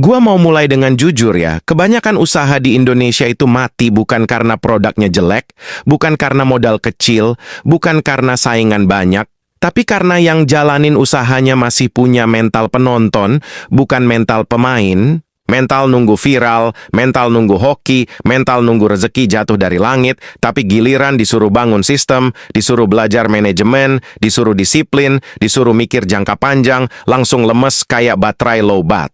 Gua mau mulai dengan jujur ya, kebanyakan usaha di Indonesia itu mati bukan karena produknya jelek, bukan karena modal kecil, bukan karena saingan banyak, tapi karena yang jalanin usahanya masih punya mental penonton, bukan mental pemain. Mental nunggu viral, mental nunggu hoki, mental nunggu rezeki jatuh dari langit, tapi giliran disuruh bangun sistem, disuruh belajar manajemen, disuruh disiplin, disuruh mikir jangka panjang, langsung lemes kayak baterai lowbat.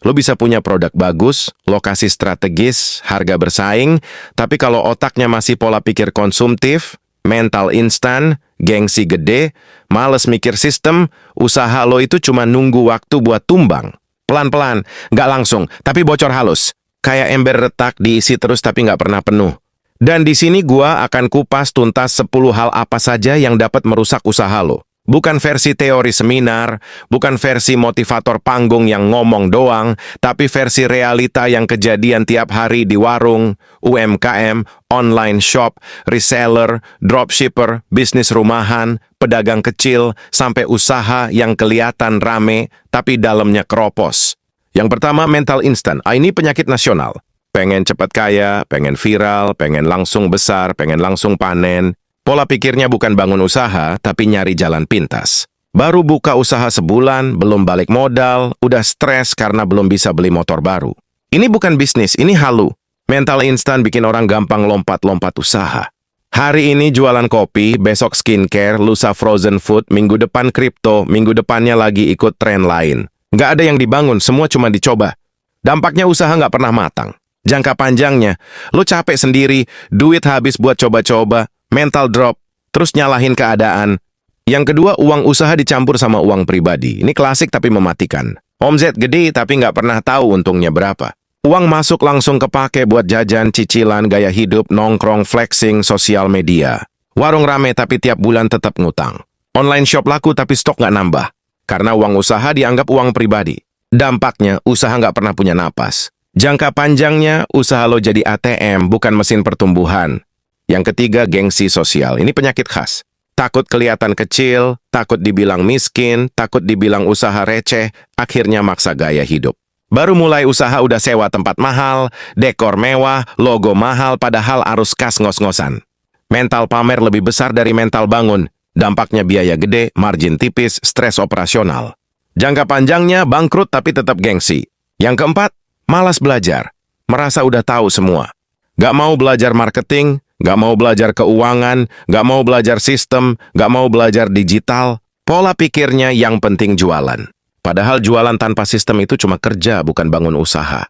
Lo bisa punya produk bagus, lokasi strategis, harga bersaing, tapi kalau otaknya masih pola pikir konsumtif, mental instan, gengsi gede, males mikir sistem, usaha lo itu cuma nunggu waktu buat tumbang. Pelan-pelan, nggak langsung, tapi bocor halus. Kayak ember retak diisi terus tapi nggak pernah penuh. Dan di sini gua akan kupas tuntas 10 hal apa saja yang dapat merusak usaha lo. Bukan versi teori seminar, bukan versi motivator panggung yang ngomong doang, tapi versi realita yang kejadian tiap hari di warung, UMKM, online shop, reseller, dropshipper, bisnis rumahan, pedagang kecil, sampai usaha yang kelihatan rame, tapi dalamnya keropos. Yang pertama, mental instan. Ini penyakit nasional. Pengen cepat kaya, pengen viral, pengen langsung besar, pengen langsung panen. Pola pikirnya bukan bangun usaha, tapi nyari jalan pintas. Baru buka usaha sebulan, belum balik modal, udah stres karena belum bisa beli motor baru. Ini bukan bisnis, ini halu. Mental instan bikin orang gampang lompat-lompat usaha. Hari ini jualan kopi, besok skincare, lusa frozen food, minggu depan kripto, minggu depannya lagi ikut tren lain. Nggak ada yang dibangun, semua cuma dicoba. Dampaknya usaha nggak pernah matang. Jangka panjangnya, lo capek sendiri, duit habis buat coba-coba, mental drop, terus nyalahin keadaan. Yang kedua, uang usaha dicampur sama uang pribadi. Ini klasik tapi mematikan. Omzet gede tapi nggak pernah tahu untungnya berapa. Uang masuk langsung kepake buat jajan, cicilan, gaya hidup, nongkrong, flexing, sosial media. Warung rame tapi tiap bulan tetap ngutang. Online shop laku tapi stok nggak nambah. Karena uang usaha dianggap uang pribadi. Dampaknya, usaha nggak pernah punya napas. Jangka panjangnya, usaha lo jadi ATM, bukan mesin pertumbuhan. Yang ketiga, gengsi sosial. Ini penyakit khas. Takut kelihatan kecil, takut dibilang miskin, takut dibilang usaha receh, akhirnya maksa gaya hidup. Baru mulai usaha udah sewa tempat mahal, dekor mewah, logo mahal, padahal arus kas ngos-ngosan. Mental pamer lebih besar dari mental bangun. Dampaknya biaya gede, margin tipis, stres operasional. Jangka panjangnya bangkrut tapi tetap gengsi. Yang keempat, malas belajar. Merasa udah tahu semua. Gak mau belajar marketing, gak mau belajar keuangan, gak mau belajar sistem, gak mau belajar digital. Pola pikirnya yang penting jualan. Padahal jualan tanpa sistem itu cuma kerja, bukan bangun usaha.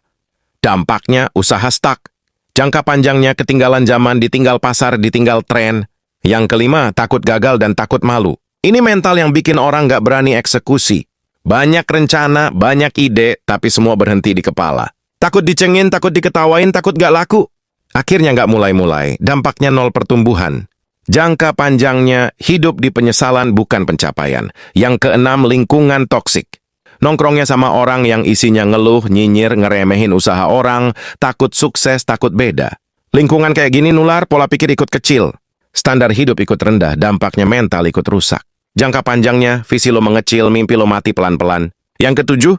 Dampaknya usaha stuck. Jangka panjangnya ketinggalan zaman, ditinggal pasar, ditinggal tren. Yang kelima, takut gagal dan takut malu. Ini mental yang bikin orang gak berani eksekusi. Banyak rencana, banyak ide, tapi semua berhenti di kepala. Takut dicengin, takut diketawain, takut gak laku. Akhirnya nggak mulai-mulai, dampaknya nol pertumbuhan. Jangka panjangnya, hidup di penyesalan bukan pencapaian. Yang keenam, lingkungan toksik. Nongkrongnya sama orang yang isinya ngeluh, nyinyir, ngeremehin usaha orang, takut sukses, takut beda. Lingkungan kayak gini nular, pola pikir ikut kecil. Standar hidup ikut rendah, dampaknya mental ikut rusak. Jangka panjangnya, visi lo mengecil, mimpi lo mati pelan-pelan. Yang ketujuh,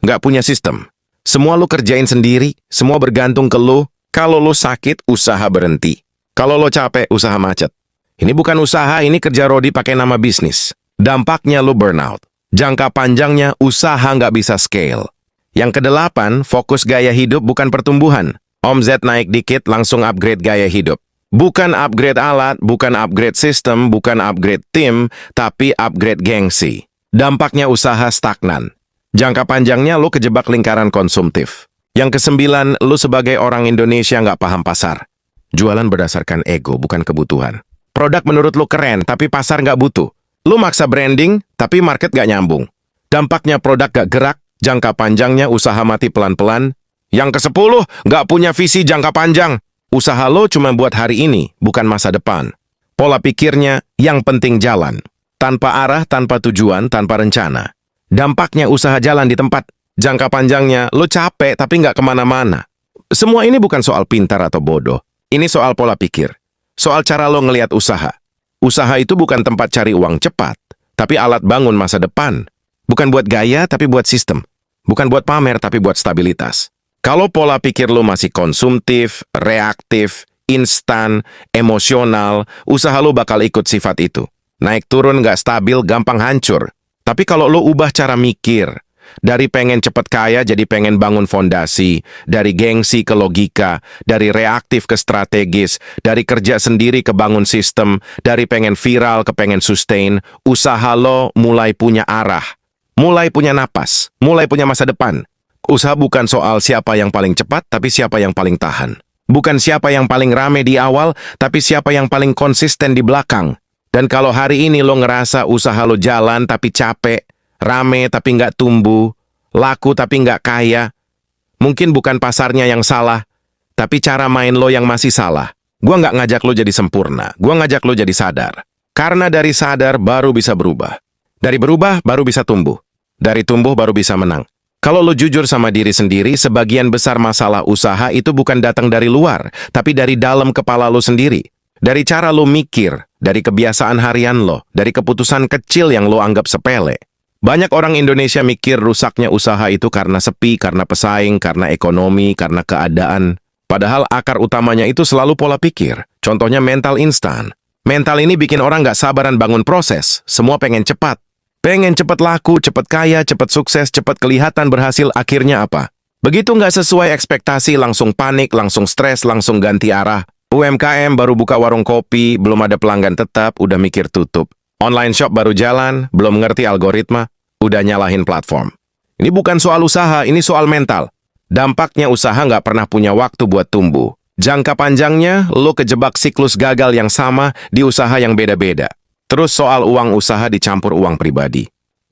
nggak punya sistem. Semua lo kerjain sendiri, semua bergantung ke lo. Kalau lo sakit, usaha berhenti. Kalau lo capek, usaha macet. Ini bukan usaha, ini kerja rodi pakai nama bisnis. Dampaknya lo burnout. Jangka panjangnya, usaha nggak bisa scale. Yang kedelapan, fokus gaya hidup bukan pertumbuhan. Omzet naik dikit, langsung upgrade gaya hidup. Bukan upgrade alat, bukan upgrade sistem, bukan upgrade tim, tapi upgrade gengsi. Dampaknya usaha stagnan. Jangka panjangnya lo kejebak lingkaran konsumtif. Yang kesembilan, lu sebagai orang Indonesia nggak paham pasar. Jualan berdasarkan ego, bukan kebutuhan. Produk menurut lu keren, tapi pasar nggak butuh. Lu maksa branding, tapi market nggak nyambung. Dampaknya produk nggak gerak, jangka panjangnya usaha mati pelan-pelan. Yang ke-10, nggak punya visi jangka panjang. Usaha lo cuma buat hari ini, bukan masa depan. Pola pikirnya, yang penting jalan. Tanpa arah, tanpa tujuan, tanpa rencana. Dampaknya usaha jalan di tempat. Jangka panjangnya, lo capek tapi nggak kemana-mana. Semua ini bukan soal pintar atau bodoh. Ini soal pola pikir. Soal cara lo ngelihat usaha. Usaha itu bukan tempat cari uang cepat, tapi alat bangun masa depan. Bukan buat gaya, tapi buat sistem. Bukan buat pamer, tapi buat stabilitas. Kalau pola pikir lo masih konsumtif, reaktif, instan, emosional, usaha lo bakal ikut sifat itu. Naik turun nggak stabil, gampang hancur. Tapi kalau lo ubah cara mikir, dari pengen cepet kaya jadi pengen bangun fondasi, dari gengsi ke logika, dari reaktif ke strategis, dari kerja sendiri ke bangun sistem, dari pengen viral ke pengen sustain, usaha lo mulai punya arah, mulai punya napas, mulai punya masa depan. Usaha bukan soal siapa yang paling cepat, tapi siapa yang paling tahan. Bukan siapa yang paling rame di awal, tapi siapa yang paling konsisten di belakang. Dan kalau hari ini lo ngerasa usaha lo jalan tapi capek, rame tapi nggak tumbuh, laku tapi nggak kaya, mungkin bukan pasarnya yang salah, tapi cara main lo yang masih salah. Gua nggak ngajak lo jadi sempurna, gua ngajak lo jadi sadar. Karena dari sadar baru bisa berubah. Dari berubah baru bisa tumbuh. Dari tumbuh baru bisa menang. Kalau lo jujur sama diri sendiri, sebagian besar masalah usaha itu bukan datang dari luar, tapi dari dalam kepala lo sendiri. Dari cara lo mikir, dari kebiasaan harian lo, dari keputusan kecil yang lo anggap sepele. Banyak orang Indonesia mikir rusaknya usaha itu karena sepi, karena pesaing, karena ekonomi, karena keadaan. Padahal akar utamanya itu selalu pola pikir. Contohnya mental instan. Mental ini bikin orang nggak sabaran bangun proses. Semua pengen cepat. Pengen cepat laku, cepat kaya, cepat sukses, cepat kelihatan berhasil, akhirnya apa? Begitu nggak sesuai ekspektasi, langsung panik, langsung stres, langsung ganti arah. UMKM baru buka warung kopi, belum ada pelanggan tetap, udah mikir tutup. Online shop baru jalan, belum ngerti algoritma, udah nyalahin platform. Ini bukan soal usaha, ini soal mental. Dampaknya usaha nggak pernah punya waktu buat tumbuh. Jangka panjangnya, lo kejebak siklus gagal yang sama di usaha yang beda-beda. Terus soal uang usaha dicampur uang pribadi.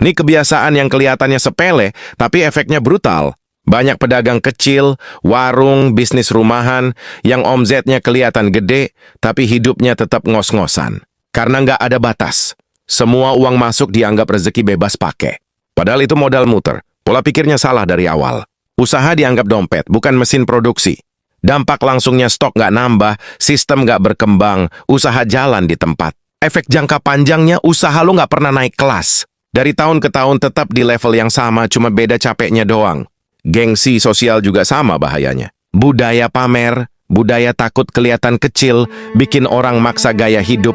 Ini kebiasaan yang kelihatannya sepele, tapi efeknya brutal. Banyak pedagang kecil, warung, bisnis rumahan, yang omzetnya kelihatan gede, tapi hidupnya tetap ngos-ngosan. Karena nggak ada batas. Semua uang masuk dianggap rezeki bebas pakai. Padahal itu modal muter. Pola pikirnya salah dari awal. Usaha dianggap dompet, bukan mesin produksi. Dampak langsungnya stok nggak nambah, sistem nggak berkembang, usaha jalan di tempat. Efek jangka panjangnya, usaha lo nggak pernah naik kelas. Dari tahun ke tahun tetap di level yang sama, cuma beda capeknya doang. Gengsi sosial juga sama bahayanya. Budaya pamer, budaya takut kelihatan kecil, bikin orang maksa gaya hidup.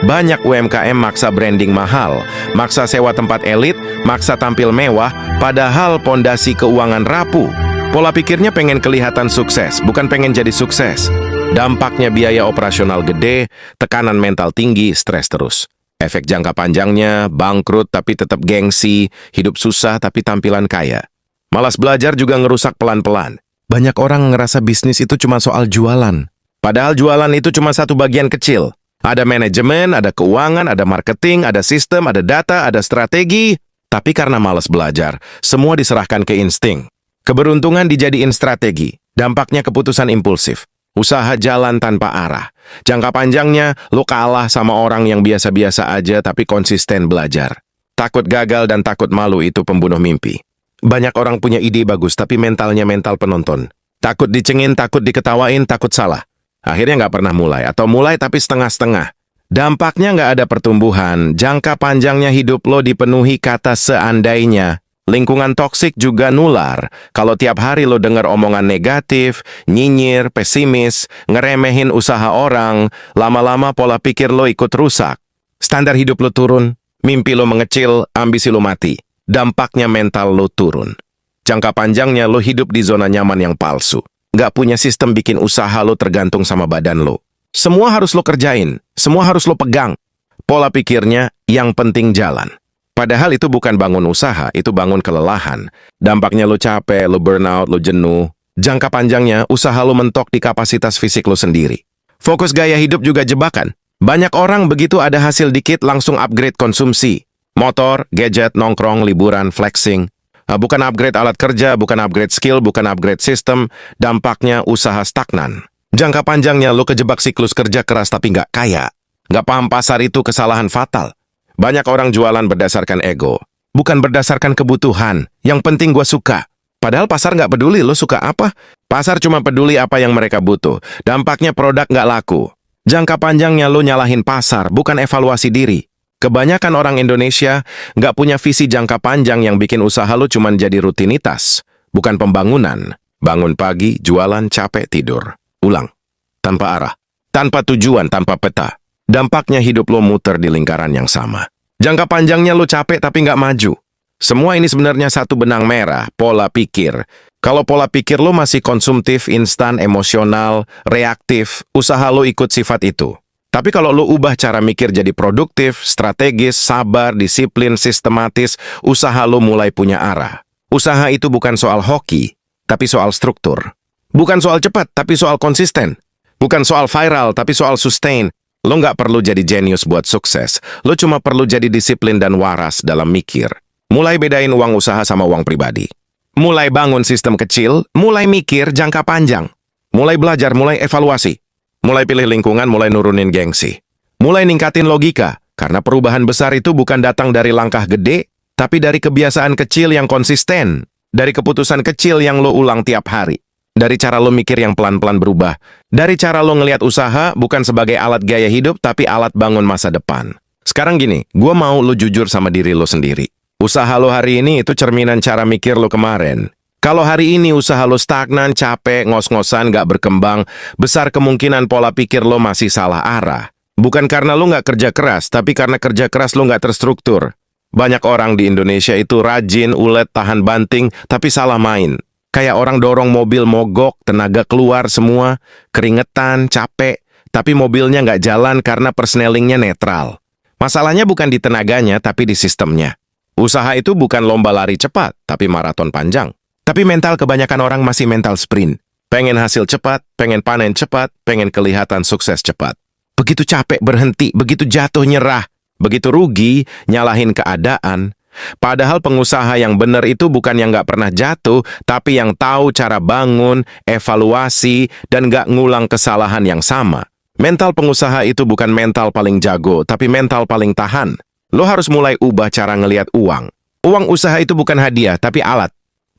Banyak UMKM maksa branding mahal, maksa sewa tempat elit, maksa tampil mewah, padahal pondasi keuangan rapuh. Pola pikirnya pengen kelihatan sukses, bukan pengen jadi sukses. Dampaknya biaya operasional gede, tekanan mental tinggi, stres terus. Efek jangka panjangnya, bangkrut tapi tetap gengsi, hidup susah tapi tampilan kaya. Malas belajar juga ngerusak pelan-pelan. Banyak orang ngerasa bisnis itu cuma soal jualan. Padahal jualan itu cuma satu bagian kecil. Ada manajemen, ada keuangan, ada marketing, ada sistem, ada data, ada strategi. Tapi karena malas belajar, semua diserahkan ke insting. Keberuntungan dijadiin strategi, dampaknya keputusan impulsif. Usaha jalan tanpa arah. Jangka panjangnya, lo kalah sama orang yang biasa-biasa aja tapi konsisten belajar. Takut gagal dan takut malu itu pembunuh mimpi. Banyak orang punya ide bagus tapi mentalnya mental penonton. Takut dicengin, takut diketawain, takut salah. Akhirnya nggak pernah mulai, atau mulai tapi setengah-setengah. Dampaknya nggak ada pertumbuhan. Jangka panjangnya hidup lo dipenuhi kata seandainya. Lingkungan toksik juga nular. Kalau tiap hari lo dengar omongan negatif, nyinyir, pesimis, ngeremehin usaha orang, lama-lama pola pikir lo ikut rusak. Standar hidup lo turun, mimpi lo mengecil, ambisi lo mati. Dampaknya mental lo turun. Jangka panjangnya lo hidup di zona nyaman yang palsu. Nggak punya sistem bikin usaha lo tergantung sama badan lo. Semua harus lo kerjain, semua harus lo pegang. Pola pikirnya yang penting jalan. Padahal itu bukan bangun usaha, itu bangun kelelahan. Dampaknya lo capek, lo burnout, lo jenuh. Jangka panjangnya, usaha lo mentok di kapasitas fisik lo sendiri. Fokus gaya hidup juga jebakan. Banyak orang begitu ada hasil dikit langsung upgrade konsumsi. Motor, gadget, nongkrong, liburan, flexing. Bukan upgrade alat kerja, bukan upgrade skill, bukan upgrade sistem. Dampaknya usaha stagnan. Jangka panjangnya lo kejebak siklus kerja keras tapi nggak kaya. Nggak paham pasar itu kesalahan fatal. Banyak orang jualan berdasarkan ego, bukan berdasarkan kebutuhan. Yang penting gue suka. Padahal pasar nggak peduli lo suka apa. Pasar cuma peduli apa yang mereka butuh. Dampaknya produk nggak laku. Jangka panjangnya lo nyalahin pasar, bukan evaluasi diri. Kebanyakan orang Indonesia nggak punya visi jangka panjang yang bikin usaha lo cuman jadi rutinitas, bukan pembangunan. Bangun pagi, jualan, capek, tidur. Ulang. Tanpa arah. Tanpa tujuan, tanpa peta. Dampaknya hidup lo muter di lingkaran yang sama. Jangka panjangnya lo capek tapi nggak maju. Semua ini sebenarnya satu benang merah, pola pikir. Kalau pola pikir lo masih konsumtif, instan, emosional, reaktif, usaha lo ikut sifat itu. Tapi kalau lo ubah cara mikir jadi produktif, strategis, sabar, disiplin, sistematis, usaha lo mulai punya arah. Usaha itu bukan soal hoki, tapi soal struktur. Bukan soal cepat, tapi soal konsisten. Bukan soal viral, tapi soal sustain. Lo nggak perlu jadi jenius buat sukses. Lo cuma perlu jadi disiplin dan waras dalam mikir. Mulai bedain uang usaha sama uang pribadi. Mulai bangun sistem kecil, mulai mikir jangka panjang. Mulai belajar, mulai evaluasi. Mulai pilih lingkungan, mulai nurunin gengsi. Mulai ningkatin logika, karena perubahan besar itu bukan datang dari langkah gede, tapi dari kebiasaan kecil yang konsisten. Dari keputusan kecil yang lo ulang tiap hari. Dari cara lo mikir yang pelan-pelan berubah. Dari cara lo ngelihat usaha bukan sebagai alat gaya hidup, tapi alat bangun masa depan. Sekarang gini, gue mau lo jujur sama diri lo sendiri. Usaha lo hari ini itu cerminan cara mikir lo kemarin. Kalau hari ini usaha lo stagnan, capek, ngos-ngosan, gak berkembang, besar kemungkinan pola pikir lo masih salah arah. Bukan karena lo gak kerja keras, tapi karena kerja keras lo gak terstruktur. Banyak orang di Indonesia itu rajin, ulet, tahan banting, tapi salah main. Kayak orang dorong mobil mogok, tenaga keluar semua, keringetan, capek, tapi mobilnya gak jalan karena persnelingnya netral. Masalahnya bukan di tenaganya, tapi di sistemnya. Usaha itu bukan lomba lari cepat, tapi maraton panjang. Tapi mental kebanyakan orang masih mental sprint. Pengen hasil cepat, pengen panen cepat, pengen kelihatan sukses cepat. Begitu capek berhenti, begitu jatuh nyerah, begitu rugi nyalahin keadaan. Padahal pengusaha yang benar itu bukan yang nggak pernah jatuh, tapi yang tahu cara bangun, evaluasi, dan nggak ngulang kesalahan yang sama. Mental pengusaha itu bukan mental paling jago, tapi mental paling tahan. Lo harus mulai ubah cara ngelihat uang. Uang usaha itu bukan hadiah, tapi alat.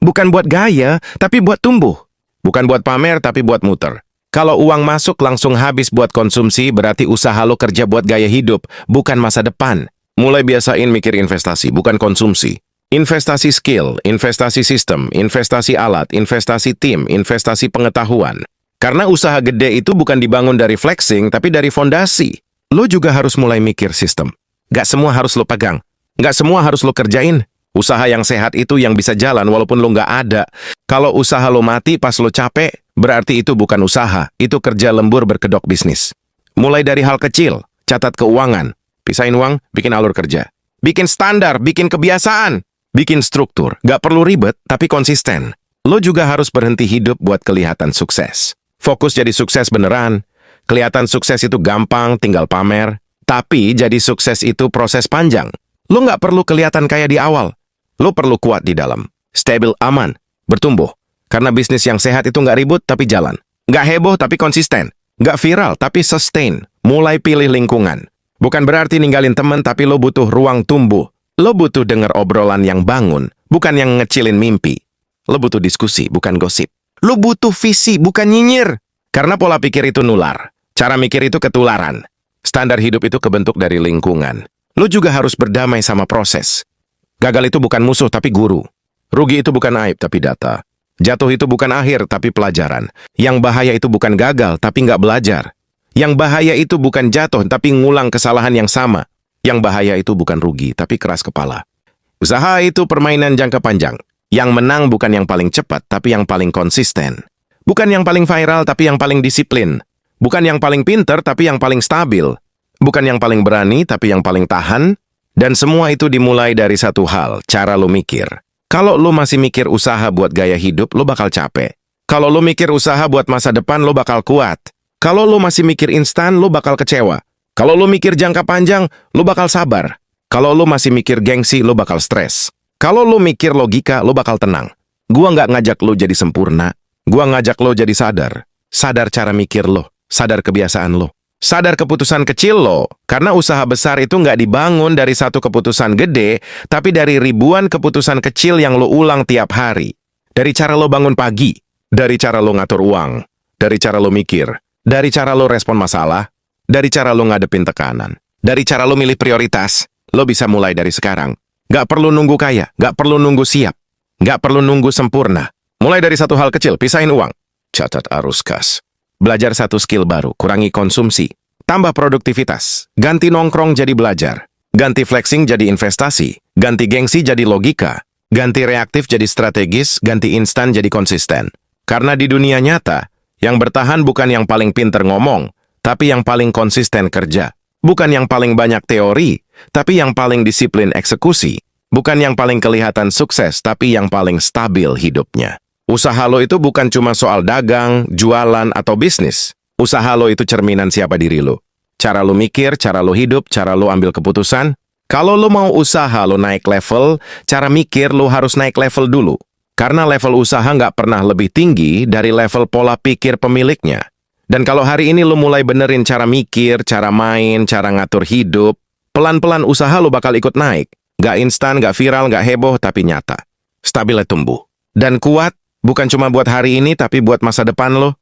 Bukan buat gaya, tapi buat tumbuh. Bukan buat pamer, tapi buat muter. Kalau uang masuk langsung habis buat konsumsi, berarti usaha lo kerja buat gaya hidup, bukan masa depan. Mulai biasain mikir investasi, bukan konsumsi. Investasi skill, investasi sistem, investasi alat, investasi tim, investasi pengetahuan. Karena usaha gede itu bukan dibangun dari flexing, tapi dari fondasi. Lo juga harus mulai mikir sistem. Gak semua harus lo pegang. Gak semua harus lo kerjain. Usaha yang sehat itu yang bisa jalan walaupun lo nggak ada. Kalau usaha lo mati pas lo capek, berarti itu bukan usaha. Itu kerja lembur berkedok bisnis. Mulai dari hal kecil, catat keuangan. Pisahin uang, bikin alur kerja. Bikin standar, bikin kebiasaan. Bikin struktur. Nggak perlu ribet, tapi konsisten. Lo juga harus berhenti hidup buat kelihatan sukses. Fokus jadi sukses beneran. Kelihatan sukses itu gampang, tinggal pamer. Tapi jadi sukses itu proses panjang. Lo nggak perlu kelihatan kaya di awal. Lo perlu kuat di dalam, stabil, aman, bertumbuh. Karena bisnis yang sehat itu nggak ribut, tapi jalan. Nggak heboh, tapi konsisten. Nggak viral, tapi sustain. Mulai pilih lingkungan. Bukan berarti ninggalin teman, tapi lo butuh ruang tumbuh. Lo butuh denger obrolan yang bangun, bukan yang ngecilin mimpi. Lo butuh diskusi, bukan gosip. Lo butuh visi, bukan nyinyir. Karena pola pikir itu nular. Cara mikir itu ketularan. Standar hidup itu kebentuk dari lingkungan. Lo juga harus berdamai sama proses. Gagal itu bukan musuh, tapi guru. Rugi itu bukan aib, tapi data. Jatuh itu bukan akhir, tapi pelajaran. Yang bahaya itu bukan gagal, tapi nggak belajar. Yang bahaya itu bukan jatuh, tapi ngulang kesalahan yang sama. Yang bahaya itu bukan rugi, tapi keras kepala. Usaha itu permainan jangka panjang. Yang menang bukan yang paling cepat, tapi yang paling konsisten. Bukan yang paling viral, tapi yang paling disiplin. Bukan yang paling pinter, tapi yang paling stabil. Bukan yang paling berani, tapi yang paling tahan. Dan semua itu dimulai dari satu hal, cara lo mikir. Kalau lo masih mikir usaha buat gaya hidup, lo bakal capek. Kalau lo mikir usaha buat masa depan, lo bakal kuat. Kalau lo masih mikir instan, lo bakal kecewa. Kalau lo mikir jangka panjang, lo bakal sabar. Kalau lo masih mikir gengsi, lo bakal stres. Kalau lo mikir logika, lo bakal tenang. Gua nggak ngajak lo jadi sempurna. Gua ngajak lo jadi sadar. Sadar cara mikir lo. Sadar kebiasaan lo. Sadar keputusan kecil lo, karena usaha besar itu nggak dibangun dari satu keputusan gede, tapi dari ribuan keputusan kecil yang lo ulang tiap hari. Dari cara lo bangun pagi, dari cara lo ngatur uang, dari cara lo mikir, dari cara lo respon masalah, dari cara lo ngadepin tekanan, dari cara lo milih prioritas, Lo bisa mulai dari sekarang. Nggak perlu nunggu kaya, nggak perlu nunggu siap, nggak perlu nunggu sempurna. Mulai dari satu hal kecil, pisahin uang. Catat arus kas. Belajar satu skill baru, kurangi konsumsi. Tambah produktivitas. Ganti nongkrong jadi belajar. Ganti flexing jadi investasi. Ganti gengsi jadi logika. Ganti reaktif jadi strategis. Ganti instan jadi konsisten. Karena di dunia nyata, yang bertahan bukan yang paling pinter ngomong, tapi yang paling konsisten kerja. Bukan yang paling banyak teori, tapi yang paling disiplin eksekusi. Bukan yang paling kelihatan sukses, tapi yang paling stabil hidupnya. Usaha lo itu bukan cuma soal dagang, jualan, atau bisnis. Usaha lo itu cerminan siapa diri lo. Cara lo mikir, cara lo hidup, cara lo ambil keputusan. Kalau lo mau usaha lo naik level, cara mikir lo harus naik level dulu. Karena level usaha nggak pernah lebih tinggi dari level pola pikir pemiliknya. Dan kalau hari ini lo mulai benerin cara mikir, cara main, cara ngatur hidup, pelan-pelan usaha lo bakal ikut naik. Nggak instan, nggak viral, nggak heboh, tapi nyata. Stabilnya tumbuh. Dan kuat, bukan cuma buat hari ini, tapi buat masa depan lo.